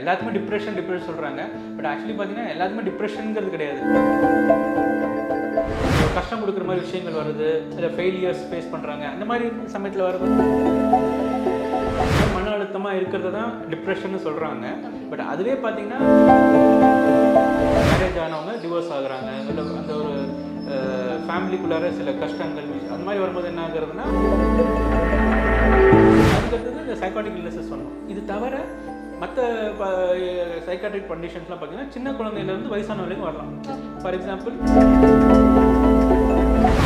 எல்லாத்துமே டிப்ரெஷன் சொல்கிறாங்க. But actually பார்த்தீங்கன்னா எல்லாத்துமே டிப்ரெஷனுங்கிறது கிடையாது. கஷ்டம் கொடுக்குற மாதிரி விஷயங்கள் வருது, இல்லை ஃபெயிலியர்ஸ் ஃபேஸ் பண்ணுறாங்க, அந்த மாதிரி சமயத்தில் வருது மன அழுத்தமாக இருக்கிறது தான் டிப்ரெஷன்னு சொல்கிறாங்க. பட் அதுவே பார்த்தீங்கன்னா மேரேஜ் ஆனவங்க டிவோர்ஸ் ஆகுறாங்க, இல்லை அந்த ஒரு ஃபேமிலிக்குள்ளார சில கஷ்டங்கள் அந்த மாதிரி வரும்போது என்ன ஆகுறதுன்னா அதுக்கடுத்தது இந்த சைக்காட்டிக் இல்னஸஸ் சொல்லணும். இது தவிர மற்ற சைக்காட்ரிக் கண்டிஷன்ஸ்லாம் பார்த்தீங்கன்னா சின்ன குழந்தையிலேருந்து வயசான வரைக்கும் வரலாம். For example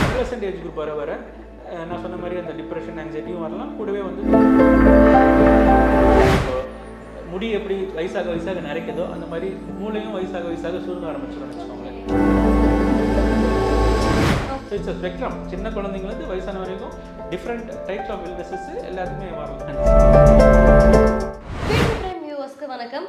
adolescent age group வர நான் சொன்ன மாதிரி அந்த டிப்ரெஷன் ஆங்ஸைட்டியும் வரலாம். கூடவே வந்து முடி எப்படி வயசாக நிறைக்குதோ அந்த மாதிரி மூளையும் வயசாக சூழ்நிலை ஆரம்பிச்சிடும் வச்சுக்கோங்களேன். It's a spectrum. சின்ன குழந்தைங்களுக்கு வயசான வரைக்கும் டிஃப்ரெண்ட் டைப்ஸ் ஆஃப் இல்னஸஸ் எல்லாத்துக்குமே வரலாம். வணக்கம்.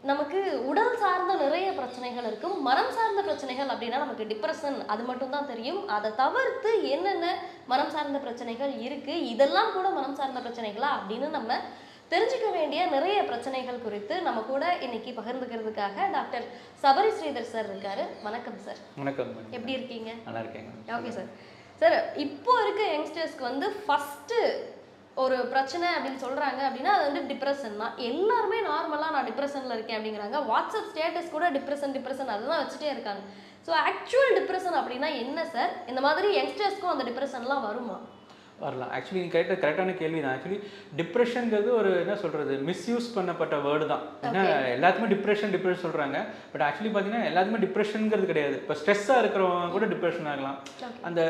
நமக்கு உடல் சார்ந்த நிறைய பிரச்சனைகள் இருக்கும், மனம் சார்ந்த பிரச்சனைகள் அப்படின்னா நமக்கு டிப்ரெஷன் அது மட்டும் தான் தெரியும். அதை தவிர்த்து என்னென்ன மனம் சார்ந்த பிரச்சனைகள் இருக்கு, இதெல்லாம் கூட மனம் சார்ந்த பிரச்சனைகளா அப்படின்னு நம்ம தெரிஞ்சுக்க வேண்டிய நிறைய பிரச்சனைகள் குறித்து நம்ம கூட இன்னைக்கு பகிர்ந்துக்கிறதுக்காக டாக்டர் சபரி ஸ்ரீதர் சார் இருக்காரு. வணக்கம் சார். வணக்கம். எப்படி இருக்கீங்க? நல்லா இருக்கேங்க. Okay sir. சார், இப்போ இருக்க யங்ஸ்டர்ஸ்க்கு வந்து ஃபர்ஸ்ட் ஒரு பிரச்சனை அப்படின்னு சொல்றாங்க அப்படின்னா அது வந்து டிப்ரெஷன் தான். எல்லாருமே நார்மலா நான் டிப்ரெஷன்ல இருக்கேன் அப்படிங்கிறாங்க. வாட்ஸ்அப் ஸ்டேட்டஸ் கூட டிப்ரெஷன் அதுதான் வச்சுட்டே இருக்காங்க. ஸோ ஆக்சுவல் டிப்ரெஷன் அப்படின்னா என்ன சார்? இந்த மாதிரி யங்ஸ்டர்ஸ்க்கும் அந்த டிப்ரெஷன்லாம் வருமா? வரலாம். ஆக்சுவலி நீங்கள் கரெக்டான கேள்வி தான். ஆக்சுவலி டிப்ரெஷனுங்கிறது ஒரு என்ன சொல்கிறது, மிஸ்யூஸ் பண்ணப்பட்ட வேர்டு தான். ஏன்னா எல்லாத்துமே டிப்ரெஷன் சொல்கிறாங்க. பட் ஆக்சுவலி பார்த்தீங்கன்னா எல்லாத்துமே டிப்ரெஷனுங்கிறது கிடையாது. இப்போ ஸ்ட்ரெஸ்ஸாக இருக்கிறவங்க கூட டிப்ரெஷன் ஆகலாம். அந்த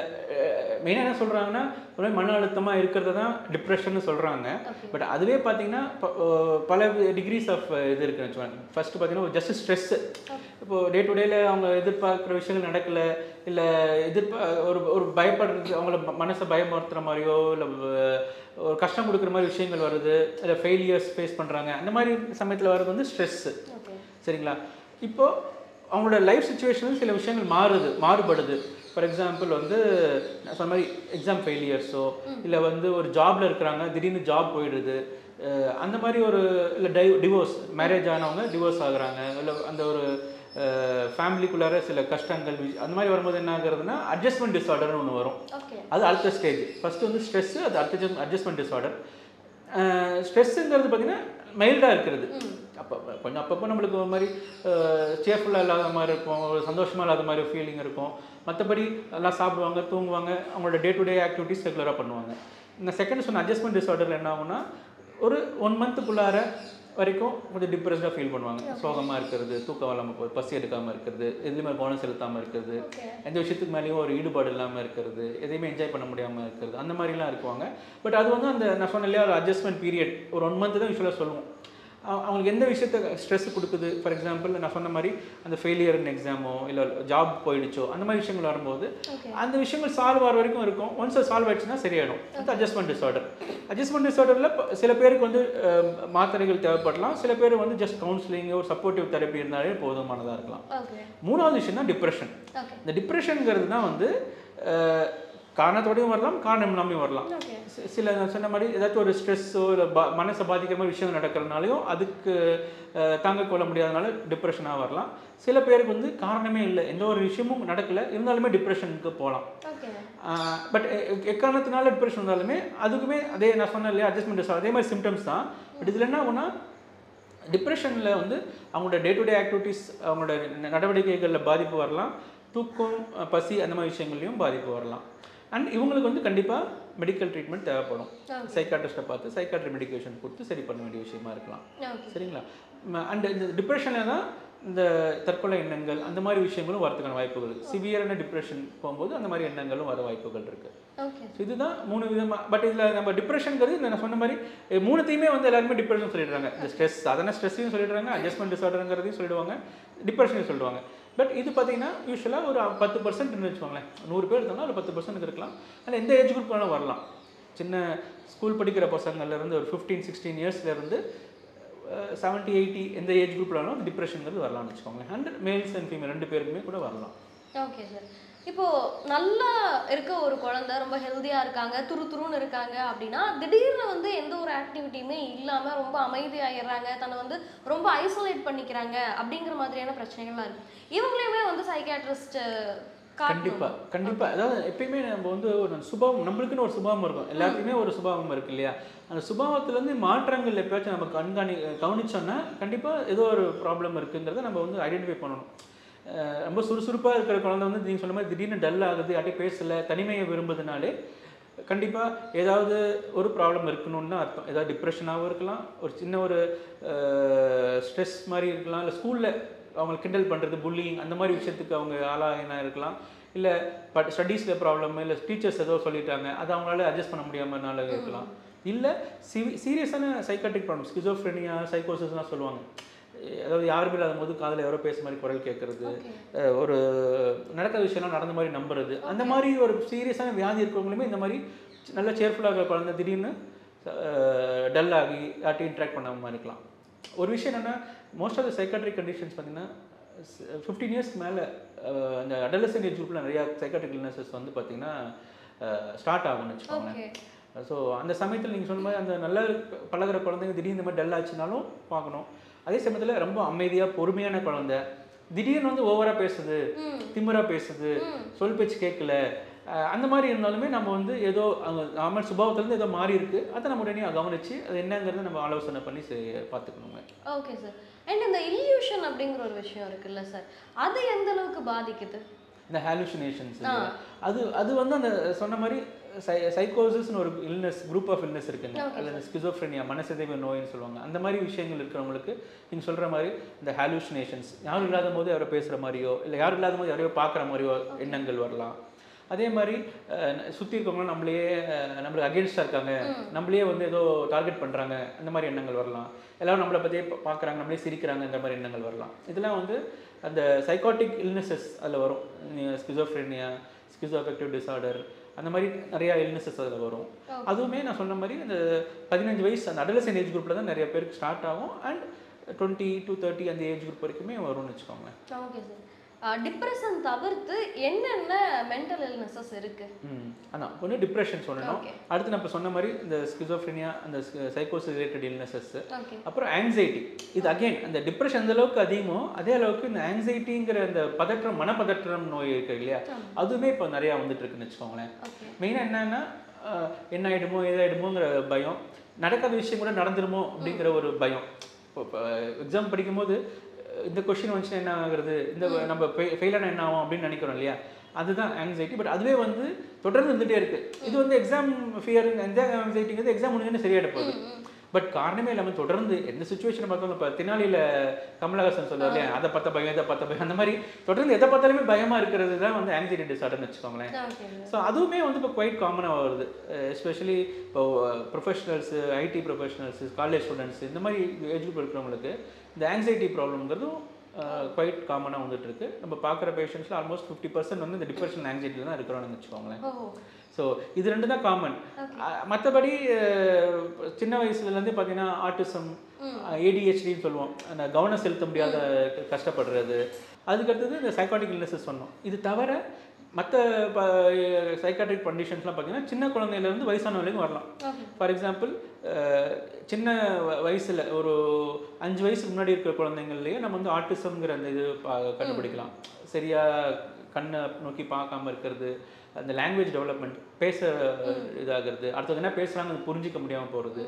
மெயினாக என்ன சொல்கிறாங்கன்னா ஒரு மன அழுத்தமாக இருக்கிறது தான் டிப்ரெஷன் சொல்கிறாங்க. பட் அதுவே பார்த்தீங்கன்னா பல டிகிரிஸ் ஆஃப் இது இருக்குன்னு வச்சுக்கோங்க. ஃபர்ஸ்ட் பார்த்தீங்கன்னா ஜஸ்ட் ஸ்ட்ரெஸ்ஸு. இப்போது டே டு டேல அவங்க எதிர்பார்க்குற விஷயங்கள் நடக்கலை, இல்லை ஒரு பயப்படுறது, அவங்கள மனசை பயமுறுத்துகிற மாதிரியோ இல்லை ஒரு கஷ்டம் கொடுக்குற மாதிரி விஷயங்கள் வருது, இல்லை ஃபெயிலியர்ஸ் ஃபேஸ் பண்ணுறாங்க, அந்த மாதிரி சமயத்தில் வர்றது வந்து ஸ்ட்ரெஸ்ஸு. சரிங்களா? இப்போது அவங்களோட லைஃப் சுச்சுவேஷன் சில விஷயங்கள் மாறுபடுது. ஃபார் எக்ஸாம்பிள் வந்து நான் சொன்ன மாதிரி எக்ஸாம் ஃபெயிலியர்ஸோ இல்லை வந்து ஒரு ஜாபில் இருக்கிறாங்க, திடீர்னு ஜாப் போயிடுது, அந்த மாதிரி ஒரு இல்லை டிவோர்ஸ், மேரேஜ் ஆனவங்க டிவோர்ஸ் ஆகுறாங்க, இல்லை அந்த ஒரு ஃபேமிலிக்குள்ளார சில கஷ்டங்கள் அந்த மாதிரி வரும்போது என்ன ஆகுறதுன்னா அட்ஜஸ்ட்மெண்ட் டிஸார்டர்னு ஒன்று வரும். அது அடுத்த ஸ்டேஜ். ஃபஸ்ட்டு வந்து ஸ்ட்ரெஸ்ஸு, அது அடுத்த அட்ஜஸ்ட்மெண்ட் டிஸார்டர். ஸ்ட்ரெஸ்ஸுங்கிறது பார்த்திங்கன்னா மைல்டாக இருக்கிறது. அப்பப்போ நம்மளுக்கு ஒரு மாதிரி சேர்ஃபுல்லாக இல்லாத மாதிரி இருக்கும், ஒரு சந்தோஷமாக இல்லாத மாதிரி ஃபீலிங் இருக்கும். மற்றபடி எல்லாம் சாப்பிடுவாங்க, தூங்குவாங்க, அவங்களோட டே டு டே ஆக்டிவிட்டிஸ் ரெகுலராக பண்ணுவாங்க. இந்த செகண்ட் சொன்ன அட்ஜஸ்ட்மெண்ட் டிஸார்டரில் என்ன ஆகும்னா ஒரு 1 மந்த்துக்குள்ளார வரைக்கும் கொஞ்சம் டிப்ரெஸ்டாக ஃபீல் பண்ணுவாங்க. சோகமாக இருக்கிறது, தூக்கம் இல்லாமல் போகுது, பசி எடுக்காமல் இருக்கிறது, எதுலேயுமே கவனம் செலுத்தாமல் இருக்கிறது, எந்த விஷயத்துக்கு மேலேயும் ஒரு ஈடுபாடு இல்லாமல் இருக்கிறது, எதையுமே என்ஜாய் பண்ண முடியாமல் இருக்கிறது, அந்த மாதிரிலாம் இருக்குவாங்க. பட் அது வந்து அந்த நான் சொன்ன இல்லையா ஒரு அட்ஜஸ்ட்மெண்ட் பீரியட், ஒரு 1 மந்த்து தான் யூஸ்வலாக சொல்லுவோம். அவங்களுக்கு எந்த விஷயத்த ஸ்ட்ரெஸ் கொடுக்குது, ஃபார் எக்ஸாம்பிள் நான் சொன்ன மாதிரி அந்த ஃபெயிலியர்னு எக்ஸாமோ இல்லை ஜாப் போயிடுச்சோ அந்த மாதிரி விஷயங்கள் வரும்போது அந்த விஷயங்கள் சால்வ் ஆகிற வரைக்கும் இருக்கும். ஒன்ஸ் அது சால்வ் ஆயிடுச்சுன்னா சரியாயிடும். அது அட்ஜஸ்ட்மெண்ட் டிஸார்டரில் சில பேருக்கு வந்து மாத்திரைகள் தேவைப்படலாம், சில பேர் வந்து ஜஸ்ட் கவுன்சிலிங் ஒரு சப்போர்ட்டிவ் தெரப்பி இருந்தாலே போதுமானதாக இருக்கலாம். மூணாவது விஷயம் தான் டிப்ரெஷன். இந்த டிப்ரெஷனுங்கிறது தான் வந்து காரணத்தோடையும் வரலாம், காரணம் இல்லாமையும் வரலாம். சில சொன்ன மாதிரி ஏதாச்சும் ஒரு ஸ்ட்ரெஸ்ஸோ இல்லை மனசை பாதிக்கிற மாதிரி விஷயங்கள் நடக்கிறதுனாலையும் அதுக்கு தாங்க கொள்ள முடியாதனால டிப்ரெஷனாக வரலாம். சில பேருக்கு வந்து காரணமே இல்லை, எந்த ஒரு விஷயமும் நடக்கலை இருந்தாலுமே டிப்ரெஷனுக்கு போகலாம். பட் எக்காரணத்தினால டிப்ரெஷன் இருந்தாலுமே அதுக்குமே அதே நான் சொன்னேன் இல்லையா அட்ஜஸ்ட்மெண்ட் டிஸார்டர், அதே மாதிரி சிம்டம்ஸ் தான். பட் இதில் என்ன ஆகுனா டிப்ரெஷனில் வந்து அவங்களோட டே டு டே ஆக்டிவிட்டீஸ், அவங்களோட நடவடிக்கைகளில் பாதிப்பு வரலாம், தூக்கம், பசி அந்த மாதிரி விஷயங்கள்லையும் பாதிப்பு வரலாம். அண்ட் இவங்களுக்கு வந்து கண்டிப்பாக மெடிக்கல் ட்ரீட்மெண்ட் தேவைப்படும். சைக்காட்ரிஸ்ட்டை பார்த்து சைக்காட்ரி மெடிக்கேஷன் கொடுத்து சரி பண்ண வேண்டிய விஷயமா இருக்கலாம். சரிங்களா? அண்ட் இந்த டிப்ரெஷனில் தான் இந்த தற்கொலை எண்ணங்கள் அந்த மாதிரி விஷயங்களும் வரதுக்கான வாய்ப்புகள், சிவியரான டிப்ரெஷன் போகும்போது அந்த மாதிரி எண்ணங்களும் வர வாய்ப்புகள் இருக்குது. ஸோ இதுதான் 3 விதமாக. பட் இதில் நம்ம டிப்ரெஷனுங்கிறது நான் சொன்ன மாதிரி 3த்தையுமே வந்து எல்லாருமே டிப்ரெஷன் சொல்லிடுறாங்க. இந்த ஸ்ட்ரெஸ் அதனால் ஸ்ட்ரெஸ்ஸையும் சொல்லிடுறாங்க, அட்ஜஸ்ட்மெண்ட் டிஸார்டருங்கிறதையும் சொல்லிடுவாங்க, டிப்ரெஷனையும் சொல்லிடுவாங்க. பட் இது பார்த்தீங்கன்னா யூஸ்வலாக ஒரு 10% வச்சுக்கோங்களேன். 100 பேர் இருந்தாலும் ஒரு 10% இருக்கலாம். ஆனால் எந்த ஏஜ் குரூப் வேணாலும் வரலாம். சின்ன ஸ்கூல் படிக்கிற பசங்கள்லேருந்து ஒரு 15-16 இயர்ஸ்லேருந்து 70-80 எந்த ஏஜ் குரூப்பில் வேணாலும் டிப்ரெஷனுங்கிறது வரலாம்னு வச்சுக்கோங்களேன். அண்ட் மேல்ஸ் அண்ட் ஃபீமேல் 2 பேருக்குமே கூட வரலாம். Okay sir. இப்போ நல்லா இருக்க ஒரு குழந்தை ரொம்ப ஹெல்தியா இருக்காங்க, துருதுருன்னு இருக்காங்க அப்படின்னா, திடீர்னு வந்து எந்த ஒரு ஆக்டிவிட்டியுமே இல்லாம ரொம்ப அமைதியாயிடுறாங்க, தன்னை வந்து ரொம்ப ஐசோலேட் பண்ணிக்கிறாங்க அப்படிங்கிற மாதிரியான பிரச்சனைகள்லாம் இருக்கு. இவங்களையுமே வந்து சைக்கியாட்ரிஸ்ட் கண்டிப்பா காட்டணும். கண்டிப்பா. அதாவது எப்பயுமே நம்ம வந்து ஒரு சுபாவம், நம்மளுக்குன்னு ஒரு சுபாவம் இருக்கும். எல்லாத்துக்குமே ஒரு சுபாவம் இருக்கு இல்லையா? அந்த சுபாவத்திலேருந்து மாற்றங்கள் எப்பயாச்சும் நம்ம கவனிச்சோம்னா கண்டிப்பா ஏதோ ஒரு ப்ராப்ளம் இருக்குங்கிறத நம்ம வந்து ஐடென்டிஃபை பண்ணணும். ரொம்ப சுறுசுறுப்பாக இருக்கிற குழந்தை வந்து நீங்கள் சொன்ன மாதிரி திடீர்னு டல் ஆகுது, யார்ட்டையும் பேசலை, தனிமையை விரும்புதுனாலே கண்டிப்பாக ஏதாவது ஒரு ப்ராப்ளம் இருக்கணும்னு தான் அர்த்தம். ஏதாவது டிப்ரெஷனாகவும் இருக்கலாம், ஒரு சின்ன ஒரு ஸ்ட்ரெஸ் மாதிரி இருக்கலாம், இல்லை ஸ்கூலில் அவங்க கிண்டல் பண்ணுறது, புல்லிங் அந்த மாதிரி விஷயத்துக்கு அவங்க ஆளாகினா இருக்கலாம், இல்லை ஸ்டடீஸில் ப்ராப்ளம், இல்லை டீச்சர்ஸ் ஏதோ சொல்லிட்டாங்க அதை அவங்களால அட்ஜஸ்ட் பண்ண முடியாமனால இருக்கலாம், இல்லை சீரியஸான சைக்காட்ரிக் ப்ராப்ளம், ஸ்கிசோஃப்ரெனியா, சைக்கோசிஸ்லாம் சொல்லுவாங்க. அதாவது யாருமே இல்லாத போது காதில் யாரோ பேச மாதிரி குரல் கேட்கறது, ஒரு நடக்கிற விஷயம்லாம் நடந்த மாதிரி நம்புறது, அந்த மாதிரி ஒரு சீரியஸான வியாதி இருக்கிறவங்களுமே இந்த மாதிரி நல்ல சேர்ஃபுல்லாக இருக்கிற குழந்தை திடீர்னு டல் ஆகி யார்ட்டையும் இன்ட்ராக்ட் பண்ணாமல் இருக்கலாம். ஒரு விஷயம் என்னென்னா, most of the psychiatric conditions பார்த்தீங்கன்னா 15 இயர்ஸ்க்கு மேலே அந்த அடலசன்ட் ஏஜ் குரூப்பில் நிறையா சைக்காட்ரிக் இல்னஸஸ் வந்து பார்த்திங்கன்னா ஸ்டார்ட் ஆகும்னு வச்சுக்கோங்களேன். ஸோ அந்த சமயத்தில் நீங்கள் சொன்ன மாதிரி அந்த நல்ல பழகிற குழந்தைங்க திடீர்னு இந்த மாதிரி டல் ஆச்சுனாலும் பார்க்கணும். அதே சமயத்தில் ரொம்ப அமைதியாக பொறுமையான குழந்தை திடீர்னு வந்து ஓவராக பேசுது, திமிராக பேசுது, சொல் பேச்சு கேட்கல, அந்த மாதிரி இருந்தாலுமே நம்ம வந்து ஏதோ நார்மல் சுபாவத்துலேருந்து ஏதோ மாறி இருக்கு, அதை நம்ம உடனே கவனிச்சு அது என்னங்கிறத நம்ம ஆலோசனை பண்ணி பார்த்துக்கணுங்க. Okay sir. அண்ட் இந்த இல்யூஷன் அப்படிங்கிற ஒரு விஷயம் இருக்குல்ல சார், அது எந்த அளவுக்கு பாதிக்குது? இந்த ஹாலுசினேஷன்ஸ் அது அது வந்து அந்த சொன்ன மாதிரி சைக்கோசிஸ்னு ஒரு இல்னஸ், குரூப் ஆஃப் இல்னஸ் இருக்குங்க. அதில் ஸ்கிசோஃப்ரெனியா, மனசிதைவு நோயின்னு சொல்லுவாங்க. அந்த மாதிரி விஷயங்கள் இருக்கிறவங்களுக்கு நீங்கள் சொல்கிற மாதிரி இந்த ஹாலுசினேஷன்ஸ், யாரும் இல்லாத போது யாரோ பேசுகிற மாதிரியோ, இல்லை யாரும் இல்லாத போது யாரையோ பார்க்குற மாதிரியோ எண்ணங்கள் வரலாம். அதே மாதிரி சுற்றி இருக்கவங்களும் நம்மளுக்கு அகேன்ஸ்டாக இருக்காங்க, நம்மளே வந்து ஏதோ டார்கெட் பண்ணுறாங்க, அந்த மாதிரி எண்ணங்கள் வரலாம். எல்லோரும் நம்மளை பற்றியே பார்க்குறாங்க, நம்மளே சிரிக்கிறாங்க, இந்த மாதிரி எண்ணங்கள் வரலாம். இதெல்லாம் வந்து அந்த சைக்காட்டிக் இல்னஸஸ் அதில் வரும். ஸ்கிசோஃப்ரெனியா, ஸ்கிசோஅஃபெக்டிவ் டிஸார்டர், அந்த மாதிரி நிறையா இல்னஸஸ் அதில் வரும். அதுவுமே நான் சொன்ன மாதிரி இந்த 15 வயசு அந்த அடலசன்ட் ஏஜ் குரூப்பில் தான் நிறைய பேருக்கு ஸ்டார்ட் ஆகும். அண்ட் 20 to 30 அந்த ஏஜ் குரூப் வரைக்குமே வரும்னு வச்சுக்கோங்க. Okay sir. டிப்ரெஷன் தவிர்த்து என்னென்ன மென்டல் இல்னஸஸ் இருக்கு? அதான் ஒன்று டிப்ரெஷன் சொல்லணும். அடுத்து நம்ம சொன்ன மாதிரி இந்த ஸ்கிசோஃப்ரெனியா, அந்த சைக்கோசிஸ் ரிலேட்டட் இல்னஸஸ், அப்புறம் ஆங்ஸைட்டி. இது அகெயின் அந்த டிப்ரெஷன் அந்த அளவுக்கு அதிகமோ அதே அளவுக்கு இந்த ஆங்ஸைட்டிங்கிற அந்த பதற்றம், மனப்பதற்றம் நோய் இருக்கு இல்லையா, அதுவுமே இப்போ நிறையா வந்துட்டு இருக்குன்னு வச்சுக்கோங்களேன். மெயினாக என்னன்னா, என்ன ஆகிடுமோ ஏதாயிடுமோங்கிற பயம், நடக்காத விஷயம் கூட நடந்துருமோ அப்படிங்கிற ஒரு பயம். இப்போ எக்ஸாம் படிக்கும்போது இந்த கொஸ்டின் வந்துச்சுன்னா என்ன ஆகுறது, இந்த நம்ம ஃபெயிலான என்ன ஆகும் அப்படின்னு நினைக்கிறோம் இல்லையா, அதுதான் ஆங்ஸைட்டி. பட் அதுவே வந்து தொடர்ந்து இருந்துகிட்டே இருக்குது. இது வந்து எக்ஸாம் ஃபியர், எந்த ஆங்ஸைட்டிங்கிறது எக்ஸாம் முடிஞ்சோன்னு சரியாயிட போகுது. பட் காரணமே இல்லாமல் தொடர்ந்து எந்த சுச்சுவேஷனை பார்த்தாலும், இப்போ தெனாலியில் கமலஹாசன் சொல்லுவார் இல்லையா, அதை பார்த்த பயம், இதை பார்த்த பயம், அந்த மாதிரி தொடர்ந்து எதை பார்த்தாலுமே பயமாக இருக்கிறது தான் வந்து ஆங்ஸைட்டி டிஸார்டர்னு வச்சுக்கோங்களேன். ஸோ அதுவுமே வந்து இப்போ குவைட் காமனாக வருது. எஸ்பெஷலி இப்போ professionals, IT professionals, college students, இந்த மாதிரி ஏஜ் குரூப் இருக்கிறவங்களுக்கு இந்த ஆங்ஸைட்டி ப்ராப்ளம்ங்கிறதும் குவைட் காமனாக வந்துட்டு இருக்கு. நம்ம பார்க்குற பேஷண்ட்ஸில் ஆல்மோஸ்ட் 50% வந்து இந்த டிப்ரெஷன் ஆங்ஸைட்டியில் தான் இருக்கிறோன்னு வச்சுக்கோங்களேன். ஸோ இது ரெண்டு தான் காமன். மற்றபடி சின்ன வயசுலேருந்தே பார்த்தீங்கன்னா ஆட்டிசம், ஏடிஹெச்டின்னு சொல்லுவோம், அந்த கவனம் செலுத்த முடியாத கஷ்டப்படுறது, அதுக்கடுத்தது இந்த சைக்காட்டிக் இல்னஸஸ் சொன்னோம். இது தவிர மற்ற சைக்காட்ரிக் கண்டிஷன்ஸ்லாம் பார்த்தீங்கன்னா சின்ன குழந்தையிலேருந்து வயசான வரைக்கும் வரலாம். ஃபார் எக்ஸாம்பிள் சின்ன வயசில் ஒரு 5 வயசுக்கு முன்னாடி இருக்கிற குழந்தைங்கள்லேயே நம்ம வந்து ஆட்டிசம்ங்கிற அந்த இது கண்டுபிடிக்கலாம். சரியாக கண்ணை நோக்கி பார்க்காம இருக்கிறது, அந்த லாங்குவேஜ் டெவலப்மெண்ட், பேச இதாகிறது, அடுத்தது என்ன பேசுகிறாங்க புரிஞ்சிக்க முடியாமல் போகிறது,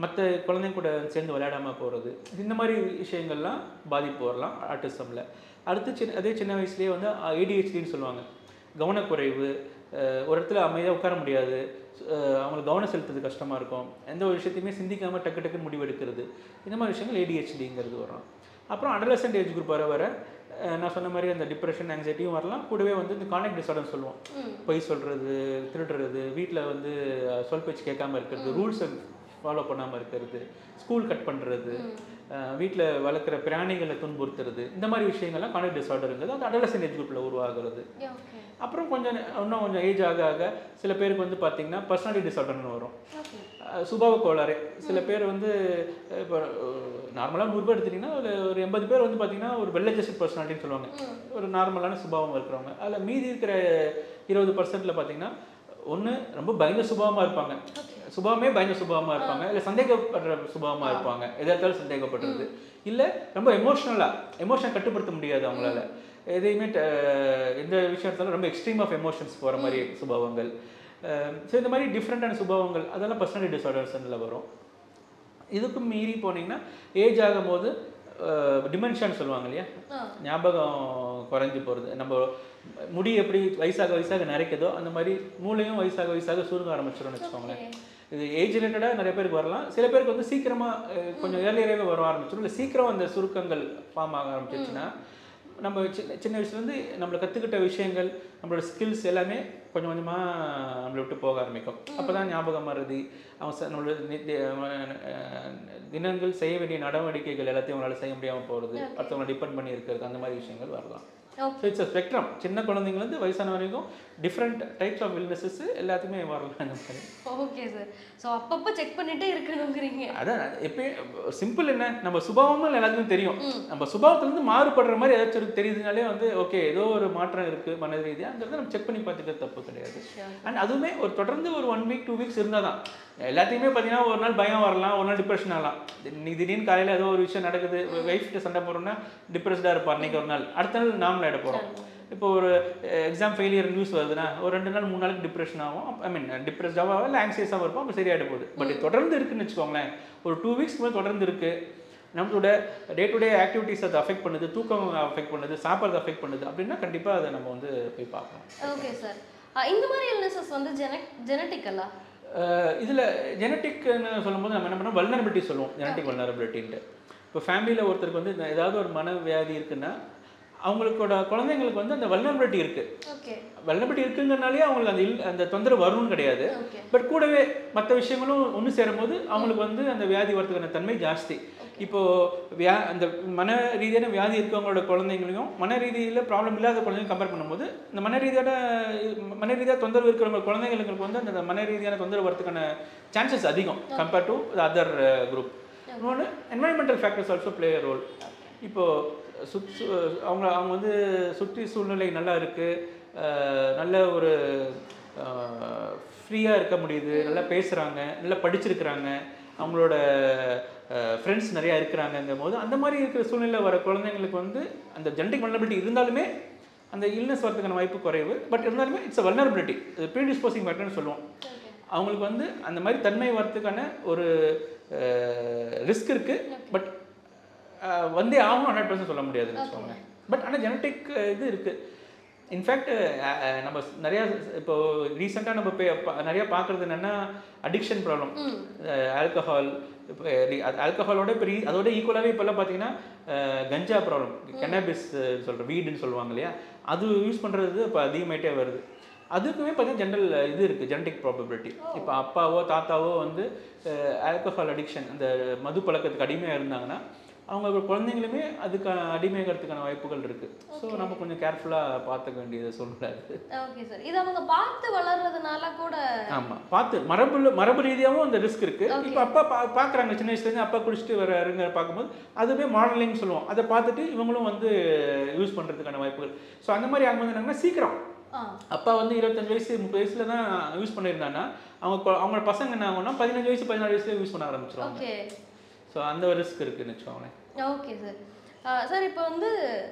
மற்ற குழந்தைங்க கூட சேர்ந்து விளையாடாமல் போகிறது, இந்த மாதிரி விஷயங்கள்லாம் பாதிப்பு வரலாம் ஆட்டிசமில். அடுத்து அதே சின்ன வயசுலேயே வந்து ஏடிஹெச்டின்னு சொல்லுவாங்க, கவனக்குறைவு, ஒரு இடத்துல அமைதியாக உட்கார முடியாது, அவங்களுக்கு கவனம் செலுத்துறது கஷ்டமாக இருக்கும், எந்த ஒரு விஷயத்தையுமே சிந்திக்காமல் டக்கு டக்குன்னு முடிவெடுக்கிறது, இந்த மாதிரி விஷயங்கள் ஏடிஹெச்டிங்கிறது வரும். அப்புறம் அடலசன்ட் ஏஜ் குரூப் வர நான் சொன்ன மாதிரி அந்த டிப்ரெஷன், ஆங்ஸைட்டியும் வரலாம். கூடவே வந்து இந்த கான்டக்ட் டிஸார்டர்னு சொல்லுவோம், பொய் சொல்கிறது, திருடுறது, வீட்டில் வந்து சொல் பேச்சு கேட்காம இருக்கிறது, ரூல்ஸை ஃபாலோ பண்ணாமல் இருக்கிறது, ஸ்கூல் கட் பண்ணுறது, வீட்டில் வளர்க்குற பிராணிகளை துன்புறுத்துறது, இந்த மாதிரி விஷயங்கள்லாம் கான்டக்ட் டிஸார்டருங்கிறது அது அடலசன்ட் ஏஜ் குரூப்பில் உருவாகிறது. அப்புறம் இன்னும் கொஞ்சம் ஏஜ் ஆக ஆக சில பேருக்கு வந்து பார்த்திங்கன்னா பர்சனாலிட்டி டிஸார்டர்னு வரும், சுபாவ கோளாறு. சில பேர் வந்து இப்போ நார்மலாக 100 பேர் எடுத்துட்டிங்கன்னா ஒரு 80 பேர் வந்து பார்த்திங்கன்னா ஒரு வெல் அட்ஜஸ்டட் பர்சனாலிட்டின்னு சொல்லுவாங்க, ஒரு நார்மலான சுபாவம் இருக்கிறவங்க. அதில் மீதி இருக்கிற 20% பார்த்திங்கன்னா ஒன்று ரொம்ப பயங்கர சுபாவமாக இருப்பாங்க, பயங்கர சுபாவமாக இருப்பாங்க, இல்லை சந்தேகப்படுற சுபாவமாக இருப்பாங்க, எதாத்தாலும் சந்தேகப்படுறது, இல்லை ரொம்ப எமோஷன் கட்டுப்படுத்த முடியாது அவங்களால, எதையுமே எந்த விஷயத்தாலும் ரொம்ப எக்ஸ்ட்ரீம் ஆஃப் எமோஷன்ஸ் போகிற மாதிரி சுபாவங்கள். ஸோ இந்த மாதிரி டிஃப்ரெண்ட்டான சுபாவங்கள் அதெல்லாம் பர்சனாலிட்டி டிஸார்டர்ஸில் வரும். இதுக்கும் மீறி போனீங்கன்னா ஏஜ் ஆகும் போது டிமென்ஷியான்னு சொல்லுவாங்க இல்லையா, ஞாபகம் குறைஞ்சி போகிறது. நம்ம முடி எப்படி வயசாக நரைக்குதோ அந்த மாதிரி மூளையும் வயசாக சுருங்க ஆரம்பிச்சிடும்னு வச்சுக்கோங்களேன். இது ஏஜ் ரிலேட்டடாக நிறைய பேருக்கு வரலாம். சில பேருக்கு வந்து சீக்கிரமாக கொஞ்சம் ஏர்லியராகவே வர ஆரம்பிச்சிடும், இல்லை சீக்கிரம் அந்த சுருக்கங்கள் ஃபார்ம் ஆக ஆரம்பிச்சிச்சுன்னா நம்ம சின்ன வயசுலேருந்து நம்மளை கற்றுக்கிட்ட விஷயங்கள், நம்மளோட ஸ்கில்ஸ் எல்லாமே கொஞ்சம் கொஞ்சமாக நம்மளை விட்டு போக ஆரம்பிக்கும். அப்போ தான் ஞாபகம் மறதி, நம்மளோட தினங்கள் செய்ய வேண்டிய நடவடிக்கைகள் எல்லாத்தையும் அவங்களால செய்ய முடியாமல் போகிறது, அடுத்தவங்களை டிபெண்ட் பண்ணி இருக்கிறது, அந்த மாதிரி விஷயங்கள் வரலாம். So it's a spectrum. சின்ன குழந்தைங்கலேருந்து வயசான வரைக்கும் டிஃப்ரெண்ட் டைப்ஸ் ஆஃப் இல்னஸஸ் எல்லாத்துக்குமே வரலாம் இந்த மாதிரி. Okay sir. ஸோ அப்பப்போ செக் பண்ணிட்டே இருக்கணுங்கிறீங்க. அதான் எப்பயும் சிம்பிள் என்ன, நம்ம சுபாவமும் எல்லாத்துக்கும் தெரியும். நம்ம சுபாவத்துலேருந்து மாறுபடுற மாதிரி ஏதாச்சும் தெரியுதுனாலே வந்து ஓகே ஏதோ ஒரு மாற்றம் இருக்குது மன ரீதியாங்கிறத நம்ம செக் பண்ணி பார்த்துக்கிறது தப்பு கிடையாது. அண்ட் அதுவுமே ஒரு தொடர்ந்து ஒரு 1 வீக் 2 வீக்ஸ் இருந்தால் தான். எல்லாத்தையுமே பார்த்தீங்கன்னா ஒரு நாள் பயம் வரலாம், ஒரு நாள் டிப்ரெஷன் ஆகலாம். திடீர்னு காலையில் ஏதோ ஒரு விஷயம் நடக்குது, ஒய்ஃப்கிட்ட சண்டை போடுறோம்னா டிப்ரெஸ்டாக இருப்பார் அன்றைக்கி ஒரு நாள், அடுத்த நாள் நார்மல் ஆகிட போகிறோம். இப்போ ஒரு எக்ஸாம் ஃபெயிலியர் நியூஸ் வருதுன்னா ஒரு 2 நாள் 3 நாளுக்கு டிப்ரெஷன் ஆகும், ஐ மீன் டிப்ரெஸ்டாக இல்லை ஆங்ஸியஸாக இருப்போம், அப்போ சரியாயிட போகுது. பட் இது தொடர்ந்து இருக்குதுன்னு வச்சுக்கோங்களேன், ஒரு 2 வீக்ஸ்க்கு மேலே தொடர்ந்து இருக்குது, நம்மளோட டே டு டே ஆக்டிவிட்டீஸ் அதை அஃபெக்ட் பண்ணுது, தூக்கம் அஃபெக்ட் பண்ணுது, சாப்பாடு அஃபெக்ட் பண்ணுது அப்படின்னா கண்டிப்பாக அதை நம்ம வந்து போய் பார்க்கணும். Okay sir. இந்த மாதிரி இல்னஸஸ் வந்து ஜெனட்டிக்கலா? இதில் ஜெனட்டிக்னு சொல்லும்போது நம்ம என்ன பண்ணோம், வல்னரபிலிட்டி சொல்லுவோம், ஜெனட்டிக் வல்னரபிலிட்டின்ட்டு. இப்போ ஃபேமிலியில் ஒருத்தருக்கு வந்து ஏதாவது ஒரு மனவியாதி இருக்குன்னா அவங்களுக்கோட குழந்தைங்களுக்கு வந்து அந்த வல்னரபிலிட்டி இருக்குது. வல்னரபிலிட்டி இருக்குங்கிறனாலே அவங்களுக்கு அந்த தொந்தரவு வரும்னு கிடையாது. பட் கூடவே மற்ற விஷயங்களும் ஒன்று சேரும்போது அவங்களுக்கு வந்து அந்த வியாதி வரதுக்கான தன்மை ஜாஸ்தி. இப்போது அந்த மன ரீதியான வியாதி இருக்கவங்களோட குழந்தைங்களையும் மன ரீதியில் ப்ராப்ளம் இல்லாத குழந்தைங்க கம்பேர் பண்ணும்போது இந்த மன ரீதியாக தொந்தரவு இருக்கிறவங்க குழந்தைங்களுக்கு வந்து அந்த மன ரீதியான தொந்தரவு வரதுக்கான சான்சஸ் அதிகம் கம்பேர் டு அதர் குரூப். இன்னொன்று environmental factors also play a role. இப்போது அவங்க வந்து சுற்றி சூழ்நிலை நல்லா இருக்குது, நல்ல ஒரு ஃப்ரீயாக இருக்க முடியுது, நல்லா பேசுகிறாங்க, நல்லா படிச்சிருக்கிறாங்க, அவங்களோட ஃப்ரெண்ட்ஸ் நிறையா இருக்கிறாங்கங்கும் போது அந்த மாதிரி இருக்கிற சூழ்நிலை வர குழந்தைங்களுக்கு வந்து அந்த ஜெனடிக் வல்னரபிலிட்டி இருந்தாலுமே அந்த இல்னஸ் வரதுக்கான வாய்ப்பு குறைவு. பட் இருந்தாலுமே இட்ஸ் அ வல்னரபிலிட்டி, ப்ரீடிஸ்போசிங் ஃபேக்டர்னு சொல்லுவோம். அவங்களுக்கு வந்து அந்த மாதிரி தன்மை வரதுக்கான ஒரு ரிஸ்க் இருக்குது. பட் வந்தே ஆகும் 100% சொல்ல முடியாதுன்னு வச்சுக்கோங்க. பட் ஆனால் ஜெனட்டிக் இது இருக்குது. இன்ஃபேக்ட் நம்ம நிறையா இப்போது ரீசெண்டாக நம்ம நிறையா பார்க்குறது என்னென்னா அடிக்ஷன் ப்ராப்ளம், ஆல்கஹால். இப்போ ஆல்கஹாலோட இப்போ அதோட ஈக்குவலாகவே இப்போல்லாம் பார்த்தீங்கன்னா கஞ்சா ப்ராப்ளம், கென்னபிஸ் சொல்கிற வீடுன்னு சொல்லுவாங்க இல்லையா, அது யூஸ் பண்ணுறது இப்போ அதிகமாகிட்டே வருது. அதுக்குமே பார்த்தீங்கன்னா ஜென்ரல் இது இருக்குது, ஜெனடிக் ப்ராபபிலிட்டி. இப்போ அப்பாவோ தாத்தாவோ வந்து ஆல்கஹால் அடிக்ஷன் அந்த மது பழக்கத்துக்கு அடிமையாக இருந்தாங்கன்னா அவங்க குழந்தைங்களுமே அதுக்கு அடிமைக்கிறதுக்கான வாய்ப்புகள் இருக்குது. ஸோ நம்ம கொஞ்சம் கேர்ஃபுல்லாக பார்த்துக்க வேண்டியது சூழ்நிலை. Okay sir. இது அவங்க பார்த்து வளர்றதுனால கூட ஆமாம், பார்த்து மரபு ரீதியாகவும் அந்த ரிஸ்க் இருக்குது. இப்போ அப்பா பார்க்குறாங்க சின்ன வயசுலேருந்து அப்பா குடிச்சிட்டு வர்றாருங்க பார்க்கும்போது அதுவே மாடலிங் சொல்லுவோம், அதை பார்த்துட்டு இவங்களும் வந்து யூஸ் பண்ணுறதுக்கான வாய்ப்புகள். ஸோ அந்த மாதிரி ஆகும்போது என்னங்கன்னா சீக்கிரம் அப்பா வந்து 25 வயசு 30 வயசில் தான் யூஸ் பண்ணியிருந்தாங்கன்னா அவங்களோட பசங்க என்ன ஆகும்னா 15 வயசு 14 வயசுல யூஸ் பண்ண ஆரம்பிச்சிருவாங்க. ஸோ அந்த ஒரு ரிஸ்க் இருக்குன்னு வச்சுக்கோங்களேன். Okay sir. சார் இப்போ வந்து